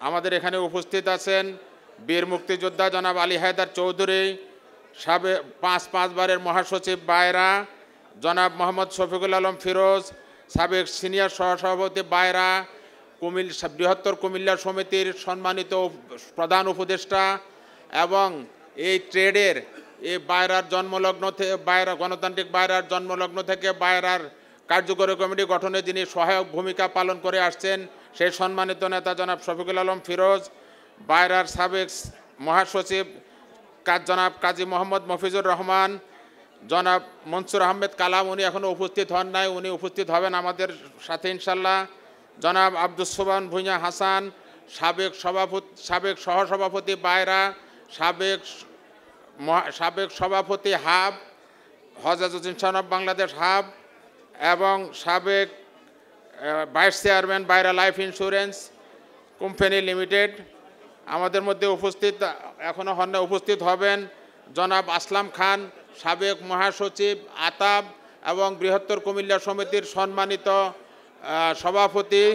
আমাদের এখানে উপস্থিত আছেন বীর মুক্তিযোদ্ধা জনাব আলী হায়দার চৌধুরী, সাবেক পাঁচবারের মহাসচিব বায়রা, জনাব মোহাম্মদ শফিকুল আলম ফিরোজ, সাবেক সিনিয়র সহসভাপতি বায়রা, বৃহত্তর কুমিল্লা সমিতির সম্মানিত প্রধান উপদেষ্টা, এবং এই ট্রেডের এই বায়রার জন্মলগ্ন থেকে গণতান্ত্রিক বায়রার জন্মলগ্ন থেকে বায়রার কার্যকরী কমিটি গঠনে যিনি সহায়ক ভূমিকা পালন করে আসছেন সেই সম্মানিত নেতা জনাব শফিকুল আলম ফিরোজ, বায়রার সাবেক মহাসচিব জনাব কাজী মোহাম্মদ মফিজুর রহমান, জনাব মনসুর আহমেদ কালাম, উনি এখনও উপস্থিত হন নাই, উনি উপস্থিত হবেন আমাদের সাথে ইনশাল্লাহ, জনাব আব্দুস সোবহান ভুঁইয়া হাসান, সাবেক সহসভাপতি বায়রা, সাবেক সভাপতি হাব হজাজউদ্দিন সনব বাংলাদেশ হাব, এবং সাবেক vice chairman BAIRA life insurance company limited. আমাদের মধ্যে এখনও উপস্থিত হবেন জনাব আসলাম খান, সাবেক মহাসচিব আতাব এবং বৃহত্তর কুমিল্লা সমিতির সম্মানিত সভাপতি।